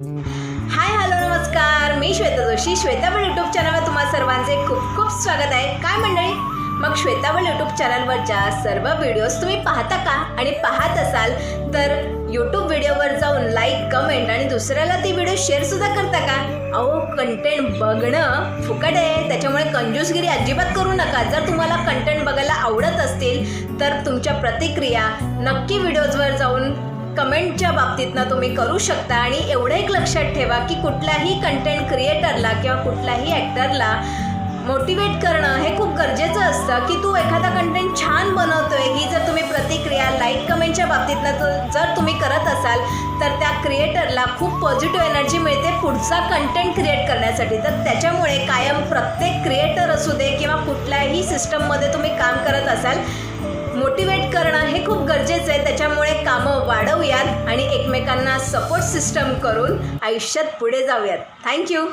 Hi hello नमस्कार, मी Shweta Joshi. श्वेताबळ YouTube चॅनलवर तुम्हा सर्वांचे खूप खूप स्वागत आहे. काय मंडळी, मग श्वेताबळ यूट्यूब चॅनलवरच्या सर्व व्हिडिओज तुम्ही पाहता का? आणि पाहत असाल तर यूट्यूब व्हिडिओवर जाऊन लाईक, कमेंट आणि दुसऱ्याला ती व्हिडिओ शेअरसुद्धा करता का? अहो, कंटेंट बघणं फुकट आहे, त्याच्यामुळे कंजूसगिरी अजिबात करू नका. जर तुम्हाला कंटेंट बघायला आवडत असतील तर तुमच्या प्रतिक्रिया नक्की व्हिडिओजवर जाऊन कमेंटच्या बाबतीतनं तुम्ही करू शकता. आणि एवढं एक लक्षात ठेवा की कुठल्याही कंटेंट क्रिएटरला किंवा कुठल्याही ॲक्टरला मोटिवेट करणं हे खूप गरजेचं असतं. की तू एखादा कंटेंट छान बनवतोय, ही जर तुम्ही प्रतिक्रिया लाईक कमेंटच्या बाबतीतनं जर तुम्ही करत असाल तर त्या क्रिएटरला खूप पॉझिटिव्ह एनर्जी मिळते पुढचा कंटेंट क्रिएट करण्यासाठी. तर त्याच्यामुळे कायम प्रत्येक क्रिएटर असू दे किंवा कुठल्याही सिस्टममध्ये तुम्ही काम करत असाल, मोटिवेट करणं हे खूप गरजेचं आहे. त्याच्यामुळे कामं वाढवूयात आणि एकमेकांना सपोर्ट सिस्टम करून आयुष्यात पुढे जाऊयात. थँक्यू.